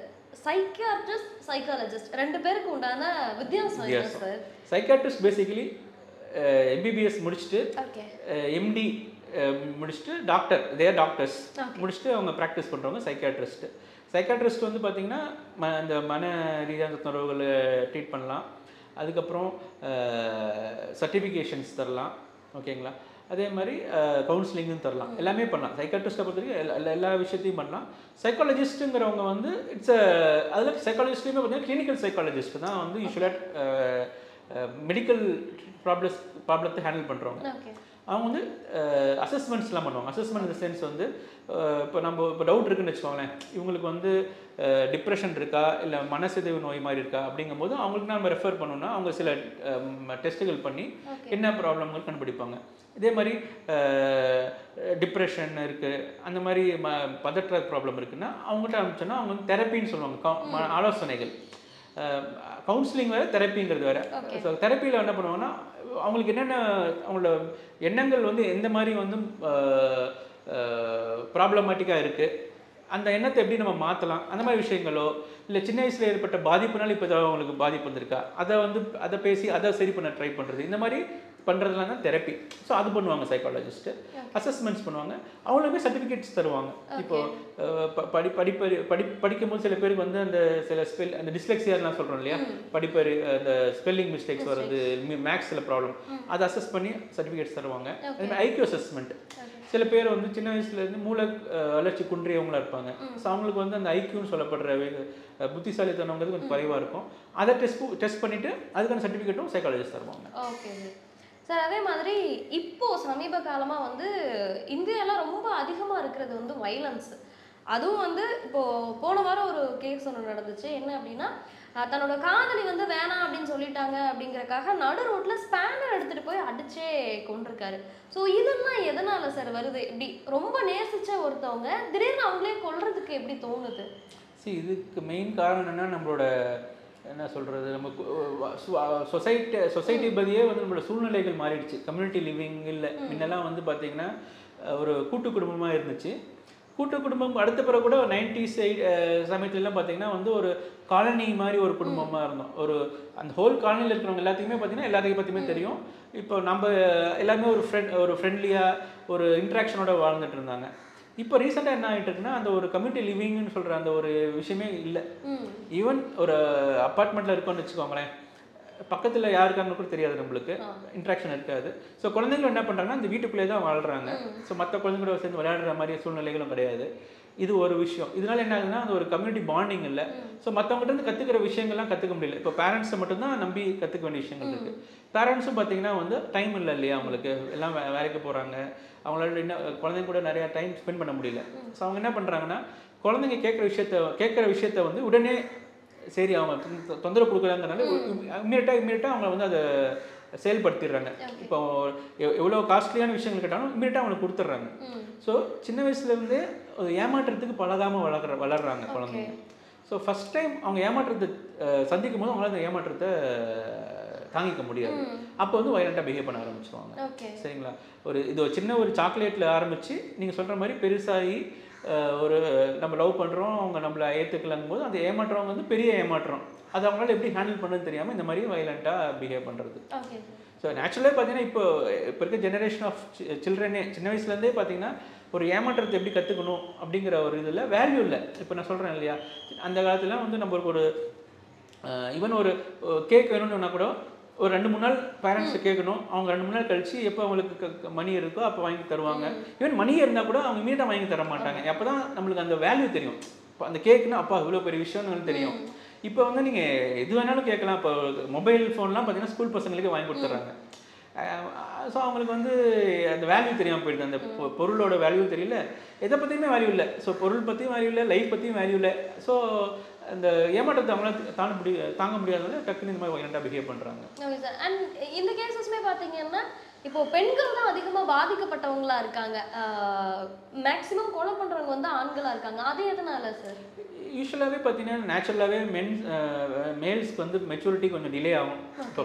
சைக்கியாட்ரிஸ்ட் சைக்காலஜிஸ்ட் 2 பேருக்கு உண்டான வித்தியாசம் என்ன சார்? சைக்காட்ரிஸ்ட் பேசிக்கலி எம்பிபிஎஸ் முடிச்சுட்டு எம்டி முடிச்சுட்டு டாக்டர், தேர் டாக்டர்ஸ் முடிச்சுட்டு அவங்க ப்ராக்டிஸ் பண்ணுறவங்க சைக்காட்ரிஸ்ட்டு. சைக்காட்ரிஸ்ட் வந்து பார்த்திங்கன்னா இந்த மன ரீதியான தொந்தரவுகளை ட்ரீட் பண்ணலாம், அதுக்கப்புறம் சர்டிஃபிகேஷன்ஸ் தரலாம், ஓகேங்களா. அதே மாதிரி கவுன்சிலிங்கும் தரலாம், எல்லாமே பண்ணலாம். சைக்காட்ரிஸ்ட்டை பொறுத்த வரைக்கும் எல்லா விஷயத்தையும் பண்ணலாம். சைக்காலஜிஸ்ட்டுங்கிறவங்க வந்து அதில் சைக்காலஜிஸ்ட்லேயுமே பார்த்தீங்கன்னா கிளினிக்கல் சைக்காலஜிஸ்ட் தான் வந்து யூஸ்வலாக மெடிக்கல் ப்ராப்ளத்தை ஹேண்டில் பண்ணுறவங்க. அவங்க வந்து அசஸ்மெண்ட்ஸ்லாம் பண்ணுவாங்க. அசஸ்மெண்ட் இந்த சென்ஸ் வந்து இப்போ டவுட் இருக்குன்னு வச்சுக்கோங்களேன், இவங்களுக்கு வந்து டிப்ரெஷன் இருக்கா இல்லை மனசிதைவு நோய் மாதிரி இருக்கா அப்படிங்கும்போது அவங்களுக்கு நம்ம ரெஃபர் பண்ணோம்னா அவங்க சில டெஸ்ட்டுகள் பண்ணி என்ன ப்ராப்ளம்கள் கண்டுபிடிப்பாங்க. இதே மாதிரி டிப்ரெஷன் இருக்குது, அந்த மாதிரி பதற்ற ப்ராப்ளம் இருக்குன்னா அவங்ககிட்ட ஆரம்பிச்சோன்னா அவங்க வந்து தெரப்பின்னு சொல்லுவாங்க, ஆலோசனைகள். கவுன்சிலிங் வேறு, தெரப்பிங்கிறது வேறு. ஸோ தெரப்பியில் என்ன பண்ணுவாங்கன்னா அவங்களுக்கு என்னென்ன அவங்களோட எண்ணங்கள் வந்து எந்த மாதிரி வந்து ப்ராப்ளமேட்டிக்காக இருக்குது, அந்த எண்ணத்தை எப்படி நம்ம மாற்றலாம், அந்த மாதிரி விஷயங்களோ இல்லை சின்ன வயசில் ஏற்பட்ட பாதிப்புனால இப்போ ஏதாவது அவங்களுக்கு பாதிப்பு வந்திருக்கா அதை பேசி அதை சரி பண்ண ட்ரை பண்ணுறது, இந்த மாதிரி பண்ணுறதுலாம் தான் தெரப்பி. ஸோ அது பண்ணுவாங்க சைக்காலஜிஸ்ட்டு. அசஸ்மெண்ட்ஸ் பண்ணுவாங்க, அவங்களுமே சர்டிஃபிகேட்ஸ் தருவாங்க. இப்போது படிக்கும்போது சில பேருக்கு வந்து அந்த சில அந்த டிஸ்லெக்ஸியாலாம் சொல்கிறோம் இல்லையா, அந்த ஸ்பெல்லிங் மிஸ்டேக்ஸ் வருது, மேக்ஸில் ப்ராப்ளம், அதை அசஸ் பண்ணி சர்டிஃபிகேட்ஸ் தருவாங்க. அதுமாதிரி ஐக்யூ அசஸ்மெண்ட், சில பேர் வந்து சின்ன வயசுலேருந்து மூளை வளர்ச்சி குன்றியவங்களாக இருப்பாங்க. ஸோ அவங்களுக்கு வந்து அந்த ஐக்யூன்னு சொல்லப்படுற புத்திசாலித்தனங்கிறது கொஞ்சம் குறைவாக இருக்கும். அதை டெஸ்ட் பண்ணிவிட்டு அதுக்கான சர்டிஃபிகேட்டும் சைக்காலஜிஸ்ட் தருவாங்க. Okay sir. அதே மாதிரி இப்போ சமீப காலமாக வந்து இந்தியாவில் ரொம்ப அதிகமாக இருக்கிறது வந்து வைலன்ஸ். அதுவும் வந்து இப்போ போன வாரம் ஒரு கேஸ் ஒன்று நடந்துச்சு. என்ன அப்படின்னா, தன்னோட காதலி வந்து வேணாம் அப்படின்னு சொல்லிட்டாங்க அப்படிங்கறக்காக நடு ரோட்ல ஸ்பேனர் எடுத்துட்டு போய் அடிச்சே கொண்டிருக்காரு. ஸோ இதெல்லாம் எதனால சார் வருது? இப்படி ரொம்ப நேசிச்ச ஒருத்தவங்க திடீர்னு அவங்களே கொல்றதுக்கு எப்படி தோணுது? இதுக்கு மெயின் காரணம் என்னன்னா, நம்மளோட என்ன சொல்கிறது, நம்ம சொசைட்டி பதியே வந்து நம்மளோட சூழ்நிலைகள் மாறிடுச்சு. கம்யூனிட்டி லிவிங் இல்லை, முன்னெல்லாம் வந்து பார்த்திங்கன்னா ஒரு கூட்டு குடும்பமாக இருந்துச்சு. கூட்டு குடும்பம் அடுத்த பிறகு கூட 90s சமயத்துலலாம் பார்த்திங்கன்னா வந்து ஒரு காலனி மாதிரி ஒரு குடும்பமாக இருந்தோம். அந்த ஹோல் காலனியில் இருக்கிறவங்க எல்லாத்தையுமே பார்த்திங்கன்னா எல்லாத்தையும் பற்றியுமே தெரியும். இப்போ நம்ம எல்லாமே ஒரு ஃப்ரெண்ட்லியாக ஒரு இன்ட்ராக்ஷனோட வாழ்ந்துட்டு இருந்தாங்க. இப்போ ரீசெண்டாக என்ன ஆகிட்டு இருக்குன்னா, அந்த ஒரு கம்யூனிட்டி லிவிங்னு சொல்கிற அந்த ஒரு விஷயமே இல்லை. ஈவன் ஒரு அப்பார்ட்மெண்ட்டில் இருக்கோன்னு வச்சுக்கோங்களேன், பக்கத்தில் யாருக்கான்னு கூட தெரியாது, நம்மளுக்கு இன்ட்ராக்ஷன் இருக்காது. ஸோ குழந்தைங்களும் என்ன பண்ணுறாங்கன்னா அந்த வீட்டுக்குள்ளேயே தான் வாழ்கிறாங்க. ஸோ மற்ற குழந்தைங்களோட சேர்ந்து விளையாடுற மாதிரி சூழ்நிலைகளும் கிடையாது. இது ஒரு விஷயம். இதனால என்ன ஆகுதுன்னா, அது ஒரு கம்யூனிட்டி பாண்டிங் இல்லை. ஸோ மற்றவங்ககிட்ட கற்றுக்கிற விஷயங்கள்லாம் கற்றுக்க முடியல. இப்போ பேரண்ட்ஸை மட்டும்தான் நம்பி கற்றுக்க வேண்டிய விஷயங்கள் இருக்குது. பேரண்ட்ஸும் பார்த்தீங்கன்னா வந்து டைம் இல்லை இல்லையா, அவங்களுக்கு எல்லாம் வேலைக்கு போகிறாங்க, அவங்களால என்ன குழந்தைங்க கூட நிறையா டைம் ஸ்பெண்ட் பண்ண முடியல. ஸோ அவங்க என்ன பண்ணுறாங்கன்னா, குழந்தைங்க கேட்குற விஷயத்த வந்து உடனே சரி அவங்க தொந்தரவு கொடுக்குறாங்கனால இம்மீடியட்டாக அவங்க வந்து அதை செயல்படுத்திடுறாங்க. இப்போ எவ்வளோ காஸ்ட்லியான விஷயங்கள் கேட்டாலும் இம்மீடியட்டாக அவங்களுக்கு கொடுத்துட்றாங்க. ஸோ சின்ன வயசுலேருந்தே ஒரு ஏமாற்றத்துக்கு பழகாமல் வளர்கிறாங்க குழந்தைங்க. ஸோ ஃபஸ்ட் டைம் அவங்க ஏமாற்றத்தை சந்திக்கும் போது அவங்களால அந்த ஏமாற்றத்தை தாங்கிக்க முடியாது. அப்போ வந்து வயலண்ட்டாக பிஹேவ் பண்ண ஆரம்பிச்சிருவாங்க. சரிங்களா? இது ஒரு சின்ன ஒரு சாக்லேட்டில் ஆரம்பித்து நீங்கள் சொல்கிற மாதிரி பெருசாகி ஒரு நம்ம லவ் பண்ணுறோம், அவங்க நம்மளை ஏற்றுக்கலங்கும் போது அந்த ஏமாற்றவங்க வந்து பெரிய ஏமாற்றம். அது அவங்களால எப்படி ஹேண்டில் பண்ணுறதுன்னு தெரியாமல் இந்த மாதிரி வயலண்ட்டாக பிஹேவ் பண்ணுறது. ஸோ நேச்சுரலாக பார்த்தீங்கன்னா இப்போ இருக்க ஜெனரேஷன் ஆஃப் சில்ட்ரனே சின்ன வயசுலேருந்தே பார்த்தீங்கன்னா ஒரு ஏமாற்றத்தை எப்படி கற்றுக்கணும் அப்படிங்கிற ஒரு இதில் வேல்யூ இல்லை. இப்போ நான் சொல்கிறேன் இல்லையா, அந்த காலத்தில் வந்து நம்மளுக்கு ஒரு ஈவன் ஒரு கேக் வேணும்னா கூட ஒரு 2-3 நாள் பேரண்ட்ஸை கேட்கணும். அவங்க 2-3 நாள் கழிச்சு எப்போ அவங்களுக்கு மணி இருக்கோ அப்போ வாங்கி தருவாங்க. ஈவன் மணி இருந்தால் கூட அவங்க இமீடியட்டாக வாங்கி தர மாட்டாங்க. அப்போ தான் நம்மளுக்கு அந்த வேல்யூ தெரியும். இப்போ அந்த கேக்குன்னா அப்பா இவ்வளோ பெரிய விஷயம்னு தெரியும். இப்போ வந்து நீங்கள் எது வேணாலும் கேட்கலாம். இப்போ மொபைல் ஃபோன்லாம் பார்த்தீங்கன்னா ஸ்கூல் பசங்களுக்கே வாங்கி கொடுத்துட்றாங்க. ஸோ அவங்களுக்கு வந்து அந்த வேல்யூ தெரியாமல் போயிடுது. அந்த பொருளோட வேல்யூ தெரியல, எதை பற்றியுமே வேல்யூ இல்லை. ஸோ பொருள் பற்றியும் வேல்யூ இல்லை, லைஃப் பற்றியும் வேல்யூ இல்லை. ஸோ அந்த ஏமாற்றத்தை அவங்களால தாங்க முடியாதனால டக்குன்னு இந்த மாதிரி வயலண்டாக பிஹேவ் பண்ணுறாங்க. Okay sir. அண்ட் இந்த கேசஸ்மே பார்த்தீங்கன்னா இப்போ பெண்கள் தான் அதிகமாக பாதிக்கப்பட்டவங்களா இருக்காங்க. மேக்ஸிமம் கொலை பண்ணுறவங்க வந்து ஆண்களாக இருக்காங்க. அது எதனால சார்? யூஸ்வலாகவே பார்த்தீங்கன்னா நேச்சுரலாகவே மேல்ஸ்க்கு வந்து மெச்சூரிட்டி கொஞ்சம் டிலே ஆகும். இப்போ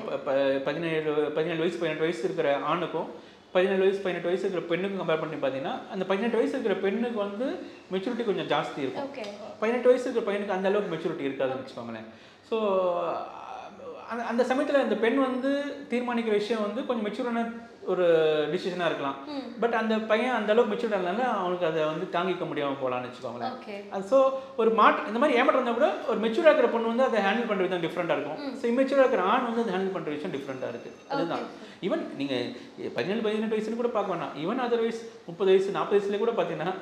17 வயசு 18 வயசு இருக்கிற ஆணுக்கும் 17 வயசு 18 வயசு இருக்கிற பெண்ணுக்கும் கம்பேர் பண்ணி பார்த்தீங்கன்னா அந்த 18 வயசு இருக்கிற பெண்ணுக்கு வந்து மெச்சூரிட்டி கொஞ்சம் ஜாஸ்தி இருக்கும். 18 வயசு இருக்கிற பையனுக்கு அந்த அளவுக்கு மெச்சூரிட்டி இருக்காதுன்னு வச்சுக்கோங்களேன். ஸோ அந்த சமயத்தில் அந்த பெண் வந்து தீர்மானிக்கிற விஷயம் வந்து கொஞ்சம் மெச்சூரான ஒரு டிசிஷனாக இருக்கலாம். பட் அந்த பையன் அந்த அளவுக்கு மெச்சூர்ட் ஆனதுனால அவனுக்கு அதை வந்து தாங்கிக்க முடியாமல் போகலான்னு வச்சுக்கோங்களேன். அது ஸோ ஒரு இந்த மாதிரி ஏமாற்றம் இருந்தால் கூட ஒரு மெச்சூராக இருக்கிற பொண்ணு வந்து அதை ஹேண்டில் பண்ணுற விதம் டிஃப்ரெண்ட்டாக இருக்கும். ஸோ இம்மெச்சூராக இருக்கிற ஆண் வந்து அதை ஹேண்டில் பண்ணுற விஷயம் டிஃப்ரெண்ட்டாக இருக்குது. அதுதான் ஈவன் நீங்கள் 17-18 வயசுன்னு கூட பார்க்க வேணாம். ஈவன் அதர்வைஸ் 30 வயசு 40 வயசுலேயே கூட பார்த்தீங்கன்னா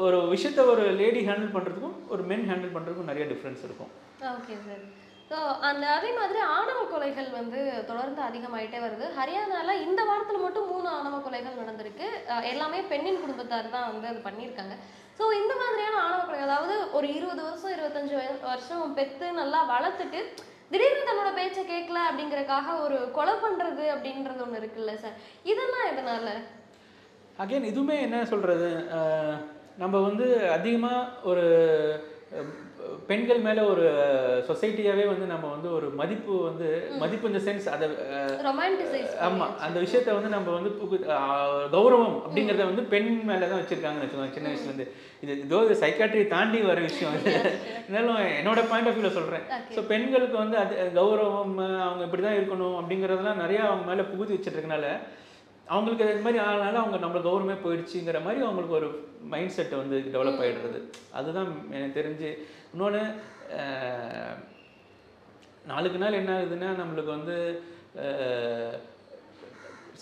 ஒரு விஷயத்தை ஒரு லேடி ஹேண்டில் பண்ணுறதுக்கும் ஒரு மென் ஹேண்டில் பண்ணுறதுக்கும் நிறைய டிஃப்ரென்ஸ் இருக்கும். Okay sir. ஸோ அதே மாதிரி ஆணவ கொலைகள் வந்து தொடர்ந்து அதிகமாயிட்டே வருது. ஹரியானால இந்த வாரத்தில் மட்டும் 3 ஆணவ கொலைகள் நடந்திருக்கு. எல்லாமே பெண்ணின் குடும்பத்தார் தான் வந்து அது பண்ணியிருக்காங்க. ஸோ இந்த மாதிரியான ஆணவ கொலை, அதாவது ஒரு 20 வருஷம் 25 வருஷம் பெற்று நல்லா வளர்த்துட்டு திடீர்னு தன்னோட பேச்சை கேட்கல அப்படிங்கறக்காக ஒரு கொலை பண்றது அப்படின்றது ஒன்று இருக்குல்ல சார், இதெல்லாம் எதனால? அகைன் இதுவுமே என்ன சொல்கிறது, நம்ம வந்து அதிகமாக ஒரு பெண்கள் மேலே ஒரு சொசைட்டியாகவே வந்து நம்ம வந்து ஒரு மதிப்பு இந்த சென்ஸ் அதை ஆமாம் அந்த விஷயத்த வந்து நம்ம வந்து கௌரவம் அப்படிங்கிறத வந்து பெண் மேலே தான் வச்சுருக்காங்கன்னு வச்சுக்கோங்க சின்ன வயசுலேருந்து. இதோ சைக்காட்ரி தாண்டி வர விஷயம் இது. இருந்தாலும் என்னோட பாயிண்ட் ஆஃப் வியூவில் சொல்கிறேன். ஸோ பெண்களுக்கு வந்து அது கௌரவம், அவங்க இப்படி தான் இருக்கணும் அப்படிங்கிறதெல்லாம் நிறையா அவங்க மேலே புகுத்தி வச்சுட்ருக்கனால அவங்களுக்கு இது மாதிரி ஆனாலும் அவங்க நம்ம கௌரவமே போயிடுச்சுங்கிற மாதிரி அவங்களுக்கு ஒரு மைண்ட் செட்டை வந்து டெவலப் ஆகிடுறது. அதுதான் எனக்கு தெரிஞ்சு. இன்னொன்று நாளுக்கு நாள் என்ன ஆகுதுன்னா நம்மளுக்கு வந்து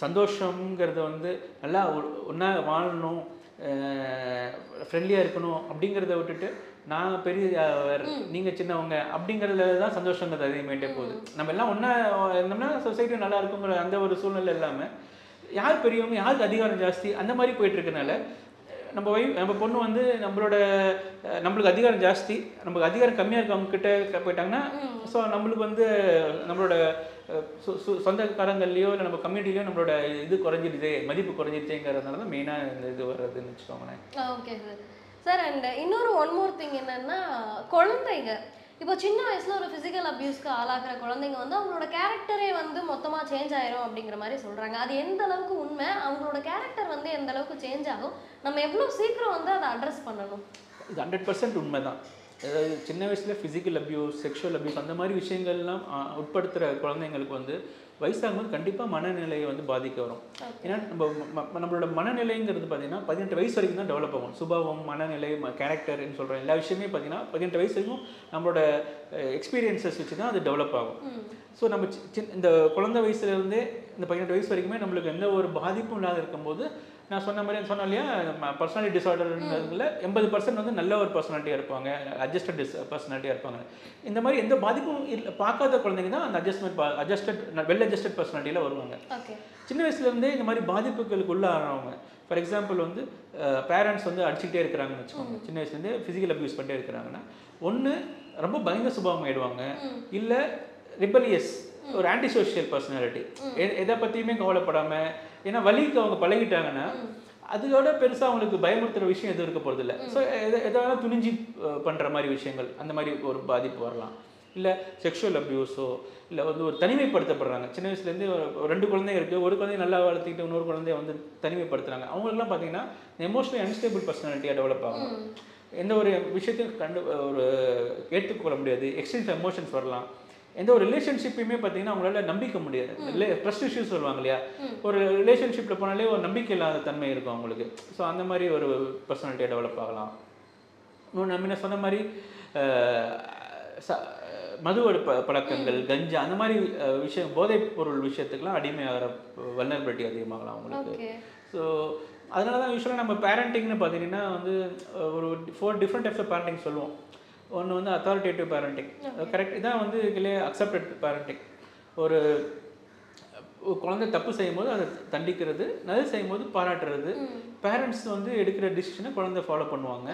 சந்தோஷங்கிறது வந்து நல்லா ஒன்றா வாழணும், ஃப்ரெண்ட்லியாக இருக்கணும் அப்படிங்கிறத விட்டுட்டு நான் பெரிய நீங்கள் சின்னவங்க அப்படிங்கிறதுல தான் சந்தோஷங்கிறது அதிகமாகிட்டே போகுது. நம்ம எல்லாம் ஒன்றா இருந்தோம்னா சொசைட்டி நல்லா இருக்குங்கிற அந்த ஒரு சூழ்நிலை இல்லாமல் யார் பெரியவங்க, யாருக்கு அதிகாரம் ஜாஸ்தி அந்த மாதிரி போயிட்டு இருக்கனால நம்ம பொண்ணு வந்து நம்மளுக்கு அதிகாரம் ஜாஸ்தி, நமக்கு அதிகாரம் கம்மியாக இருக்கவங்க கிட்ட போயிட்டாங்கன்னா ஸோ நம்மளுக்கு வந்து நம்மளோட சொந்தக்காரங்கள்லையோ இல்லை நம்ம கம்யூனிட்டிலையோ நம்மளோட இது குறைஞ்சிடுது, மதிப்பு குறைஞ்சிடுச்சுங்கிறதுனால தான் மெயினாக இந்த இது வர்றதுன்னு வச்சுக்கோங்களேன். Okay sir. சார் அண்ட் இன்னொரு ஒன் மோர் திங் என்னன்னா, குழந்தைங்க இப்போ சின்ன வயசுல ஒரு ஃபிசிக்கல் அபியூஸ்க்கு ஆளாகிற குழந்தைங்க வந்து அவங்களோட கேரக்டரே வந்து மொத்தமா சேஞ்ச் ஆயிரும் அப்படிங்கிற மாதிரி சொல்றாங்க. அது எந்த அளவுக்கு உண்மை? அவங்களோட கேரக்டர் வந்து எந்த அளவுக்கு சேஞ்ச் ஆகும்? நம்ம எவ்வளவு சீக்கிரம் வந்து அதை அட்ரஸ் பண்ணணும்? இது 100% உண்மை தான். அதாவது சின்ன வயசில் ஃபிசிக்கல் அபியூஸ், செக்ஷுவல் அபியூஸ் அந்த மாதிரி விஷயங்கள்லாம் உட்படுத்துகிற குழந்தைங்களுக்கு வந்து வயசாகும்போது கண்டிப்பாக மனநிலையை வந்து பாதிக்க வரும். ஏன்னா நம்மளோட மனநிலைங்கிறது பார்த்தீங்கன்னா 18 வயசு வரைக்கும் தான் டெவலப் ஆகும். சுபாவம், மனநிலை, கேரக்டர்னு சொல்கிற எல்லா விஷயமே பார்த்தீங்கன்னா 18 வயசு வரைக்கும் நம்மளோட எக்ஸ்பீரியன்ஸஸ் வச்சு தான் அது டெவலப் ஆகும். ஸோ நம்ம இந்த குழந்தை வயசுலேருந்தே இந்த 18 வயசு வரைக்குமே நம்மளுக்கு எந்த ஒரு பாதிப்பும் இல்லாத இருக்கும்போது நான் சொன்னோம் இல்லையா, பர்சனாலிட்டி டிஸார்டர்ன்றதுல 80% வந்து நல்ல ஒரு பர்சனாலிட்டியாக இருப்பாங்க, அட்ஜஸ்டட் பர்சனாலிட்டியாக இருப்பாங்க. இந்த மாதிரி எந்த பாதிப்பும் பார்க்காத குழந்தைங்க தான் அந்த வெல் அட்ஜஸ்டட் பர்சனாலிட்டியில் வருவாங்க. சின்ன வயசுலேருந்தே இந்த மாதிரி பாதிப்புகளுக்கு உள்ளாகிறவங்க, ஃபார் எக்ஸாம்பிள் வந்து பேரண்ட்ஸ் வந்து அடிச்சுக்கிட்டே இருக்கிறாங்கன்னு வச்சுக்கோங்க, சின்ன வயசுலேருந்தே ஃபிசிக்கல் அபியூஸ் பண்ணிட்டே இருக்கிறாங்கன்னா, ஒன்று ரொம்ப பயந்த சுபாவம் ஆயிடுவாங்க, இல்லை ரிபலியஸ் ஒரு ஆன்டி சோஷியல் பர்சனாலிட்டி, எதை பற்றியுமே கவலைப்படாமல், ஏன்னா வலிக்கு அவங்க பழகிட்டாங்கன்னா அதோட பெருசாக அவங்களுக்கு பயமுறுத்துகிற விஷயம் எதுவும் இருக்க போகிறது இல்லை. ஸோ எதாவது துணிஞ்சு பண்ணுற மாதிரி விஷயங்கள், அந்த மாதிரி ஒரு பாதிப்பு வரலாம். இல்லை செக்ஷுவல் அபியூஸோ, இல்லை வந்து ஒரு தனிமைப்படுத்தப்படுறாங்க. சின்ன வயசுலேருந்து ஒரு 2 குழந்தைங்க இருக்குது, ஒரு குழந்தைய நல்லா வளர்த்துக்கிட்டு இன்னொரு குழந்தைய வந்து தனிமைப்படுத்துகிறாங்க. அவங்களுக்குலாம் பார்த்தீங்கன்னா எமோஷனலி அன்ஸ்டேபிள் பர்சனாலிட்டியாக டெவலப் ஆகும். எந்த ஒரு விஷயத்தையும் ஒரு ஏற்றுக்கொள்ள முடியாது, எக்ஸ்ட்ரீம் எமோஷன்ஸ் வரலாம். எந்த ஒரு ரிலேஷன்ஷிப்பையுமே பார்த்தீங்கன்னா அவங்களால நம்பிக்க முடியாது. ட்ரஸ்ட் இஷ்யூஸ் சொல்லுவாங்க இல்லையா, ஒரு ரிலேஷன்ஷிப்பில் போனாலே ஒரு நம்பிக்கை இல்லாத தன்மை இருக்கும் அவங்களுக்கு. ஸோ அந்த மாதிரி ஒரு பர்சனாலிட்டியாக டெவலப் ஆகலாம். இன்னொன்று நம்ம சொன்ன மாதிரி மதுவோட பழக்கங்கள், கஞ்சா அந்த மாதிரி விஷயம், போதைப் பொருள் விஷயத்துக்கெலாம் அடிமையாகிற வல்னரபிலிட்டி அதிகமாகலாம் அவங்களுக்கு. ஸோ அதனால தான் யூஸ்வலாக நம்ம பேரண்டிங்னு பார்த்தீங்கன்னா வந்து ஒரு 4 டிஃப்ரெண்ட் டைப்ஸ் ஆஃப் பேரண்டிங் சொல்லுவோம். ஒன்று வந்து அத்தாரிட்டேட்டிவ் பேரண்டிங், கரெக்ட், இதான் வந்து இதுலேயே அக்செப்டட் பேரண்டிங். ஒரு குழந்தை தப்பு செய்யும்போது அதை தண்டிக்கிறது, நல்லது செய்யும்போது பாராட்டுறது, பேரண்ட்ஸ் வந்து எடுக்கிற டிசிஷனை குழந்தை ஃபாலோ பண்ணுவாங்க.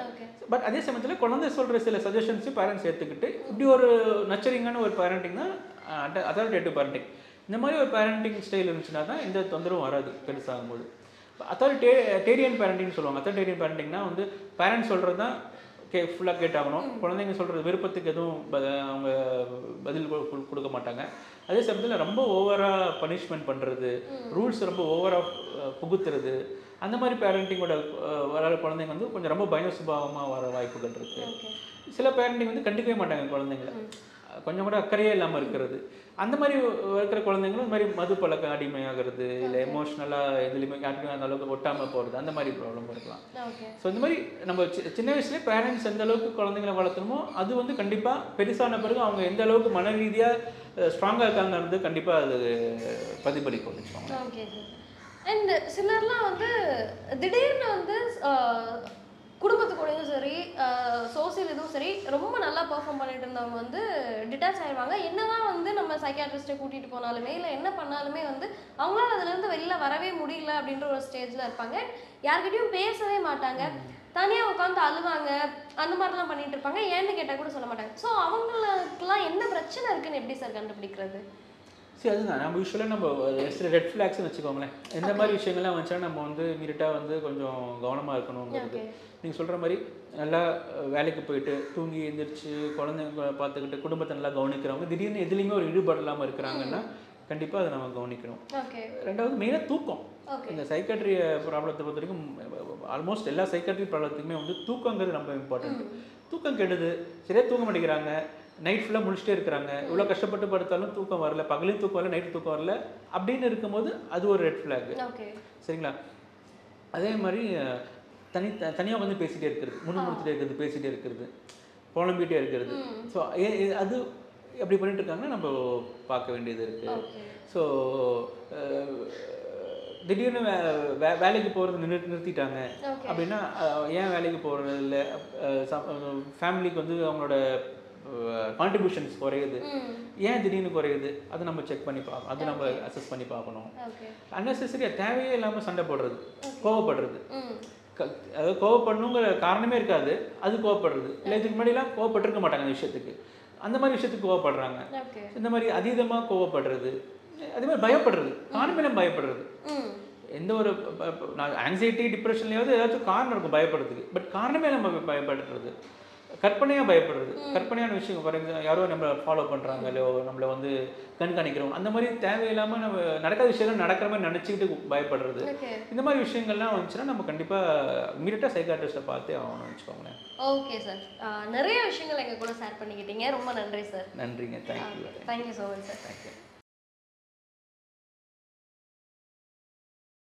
பட் அதே சமயத்தில் குழந்தை சொல்கிற சில சஜஷன்ஸையும் பேரண்ட்ஸ் ஏற்றுக்கிட்டு இப்படி ஒரு நச்சரிங்கான ஒரு பேரண்டிங் தான் அத்தாரிட்டேட்டிவ் பேரண்டிங். இந்த மாதிரி ஒரு பேரண்டிங் ஸ்டைல் இருந்துச்சுன்னா தான் எந்த தொந்தரவும் வராது பெருசாகும்போது. அத்தாரிட்டேரியன் பேரண்டிங்னு சொல்லுவாங்க. அத்தாரிட்டேரியன் பேரண்டிங்னா வந்து பேரண்ட்ஸ் சொல்கிறது தான் ஃபுல்லாக கேட்டாகணும், குழந்தைங்க சொல்கிறது விருப்பத்துக்கு எதுவும் அவங்க பதில் கொடுக்க மாட்டாங்க. அதே சமயத்தில் ரொம்ப ஓவராக பனிஷ்மெண்ட் பண்ணுறது, ரூல்ஸ் ரொம்ப ஓவராக புகுத்துறது, அந்த மாதிரி பேரண்டிங்கோட வர குழந்தைங்க வந்து கொஞ்சம் ரொம்ப பய சுபாவமாக வர வாய்ப்புகள் இருக்குது. சில பேரண்டிங் வந்து கண்டுக்கவே மாட்டாங்க குழந்தைங்களை, கொஞ்சம் கூட அக்கறையே இல்லாமல் இருக்கிறது. அந்த மாதிரி இருக்கிற குழந்தைங்களும் இந்த மாதிரி மது பழக்கம் அடிமையாகிறது, இல்லை எமோஷ்னலாக எதுலையுமே யாருக்குமே அந்த அளவுக்கு ஒட்டாமல் போகிறது, அந்த மாதிரி ப்ராப்ளம் இருக்கலாம். ஸோ இந்த மாதிரி நம்ம சின்ன வயசுலேயே பேரண்ட்ஸ் எந்த அளவுக்கு குழந்தைங்களை வளர்த்தணுமோ அது வந்து கண்டிப்பாக பெருசான பிறகு அவங்க எந்த அளவுக்கு மன ரீதியாக ஸ்ட்ராங்காக இருக்காங்கிறது கண்டிப்பாக அது பிரதிபலிக்கும் வச்சுக்கோங்க. அண்ட் சிலர்லாம் வந்து திடீர்னு வந்து குடும்பத்துக்கூடயும் சரி சோசியல் இதுவும் சரி ரொம்ப நல்லா பெர்ஃபார்ம் பண்ணிட்டு இருந்தவங்க வந்து டிட்டாச் ஆயிடுவாங்க. என்னதான் வந்து நம்ம சைக்காட்ரிஸ்ட்டை கூட்டிட்டு போனாலுமே இல்லை என்ன பண்ணாலுமே வந்து அவங்களால அதுலேருந்து வெளில வரவே முடியல அப்படின்ற ஒரு ஸ்டேஜில் இருப்பாங்க. யார்கிட்டயும் பேசவே மாட்டாங்க, தனியாக உட்காந்து அழுவாங்க, அந்த மாதிரிலாம் பண்ணிட்டு இருப்பாங்க. ஏன்னு கேட்டால் கூட சொல்ல மாட்டாங்க. ஸோ அவங்களுக்குலாம் என்ன பிரச்சனை இருக்குன்னு எப்படி சார் கண்டுபிடிக்கிறது? சரி, அதுதான் நம்ம யூஸ்வலாக நம்ம ரெட் ஃப்ளாக்ஸ்னு வச்சுக்கோங்களேன். இந்த மாதிரி விஷயங்கள்லாம் வந்துச்சுன்னா நம்ம வந்து இமீடியட்டாக வந்து கொஞ்சம் கவனமாக இருக்கணுங்கிறது. நீங்கள் சொல்கிற மாதிரி நல்லா வேலைக்கு போயிட்டு தூங்கி எழுந்திரிச்சு குழந்தைங்க பார்த்துக்கிட்டு குடும்பத்தை நல்லா கவனிக்கிறவங்க திடீர்னு எதுலேயுமே ஒரு ஈடுபாடு இல்லாமல் இருக்கிறாங்கன்னா கண்டிப்பாக அதை நம்ம கவனிக்கணும். ரெண்டாவது மெயினாக தூக்கம். இந்த சைக்காட்ரி ப்ராப்ளத்தை பொறுத்த வரைக்கும் ஆல்மோஸ்ட் எல்லா சைக்காட்ரி ப்ராப்ளத்துக்குமே வந்து தூக்கங்கிறது ரொம்ப இம்பார்ட்டன்ட். தூக்கம் கெடுது, சரியாக தூங்க மாட்டேங்கிறாங்க, நைட் ஃபுல்லாக முடிச்சுட்டே இருக்கிறாங்க, இவ்வளோ கஷ்டப்பட்டு படுத்தாலும் தூக்கம் வரல, பகலையும் தூக்கம் வரல, நைட்டு தூக்கம் வரல அப்படின்னு இருக்கும்போது அது ஒரு ரெட் ஃப்ளாக். சரிங்களா? அதே மாதிரி தனியாக வந்து பேசிகிட்டே இருக்கிறது, முன்னிறுத்திட்டே இருக்கிறது, பேசிகிட்டே இருக்கிறது, புலம்பிகிட்டே இருக்கிறது. ஸோ அது எப்படி பண்ணிட்டு இருக்காங்கன்னா நம்ம பார்க்க வேண்டியது இருக்குது. ஸோ திடீர்னு வேலைக்கு போகிறது நிறுத்திட்டாங்க அப்படின்னா ஏன் வேலைக்கு போகிறது இல்லை, ஃபேமிலிக்கு வந்து அவங்களோட கான்ட்ரிபியூஷன்ஸ் குறையுது, ஏன் திடீர்னு குறையுது, அதை நம்ம செக் பண்ணி பார்க்கணும், அதை நம்ம அசஸ் பண்ணி பார்க்கணும். அன்னெசரியாக தேவையே இல்லாமல் சண்டை போடுறது, கோவப்படுறது, அதாவது கோவப்படணுங்கிற காரணமே இருக்காது, அது கோவப்படுறது. இல்லை இதுக்கு முன்னாடிலாம் கோவப்பட்டிருக்க மாட்டாங்க அந்த விஷயத்துக்கு, அந்த மாதிரி விஷயத்துக்கு கோவப்படுறாங்க. இந்த மாதிரி அதீதமாக கோவப்படுறது, அதே மாதிரி பயப்படுறது, காரணமே பயப்படுறது. எந்த ஒரு ஆங்ஸைட்டி டிப்ரெஷன்லையாவது ஏதாச்சும் காரணம் இருக்கும் பயப்படுறதுக்கு, பட் காரணமே நம்ம பயப்படுறது, கற்பனையாக பயப்படுறது, கற்பனையான விஷயம். ஃபார் எக்ஸாம்பிள் யாரோ நம்ம ஃபாலோ பண்ணுறாங்க, இல்லையோ நம்மளை வந்து கண்காணிக்கிறோம், அந்த மாதிரி தேவையில்லாமல் நம்ம நடக்காத விஷயம் நடக்கிற மாதிரி நினச்சிக்கிட்டு பயப்படுறது, இந்த மாதிரி விஷயங்கள்லாம் வந்துச்சுன்னா நம்ம கண்டிப்பாக இமீடியட்டாக சைக்காட்ரிஸ்ட்டை பார்த்தே ஆகணும்னு வச்சுக்கோங்களேன். ஓகே சார், நிறைய விஷயங்கள் எங்கள் கூட ஷேர் பண்ணிக்கிட்டீங்க, ரொம்ப நன்றி சார். நன்றிங்க, thank you. Thank you so much sir. Thank you.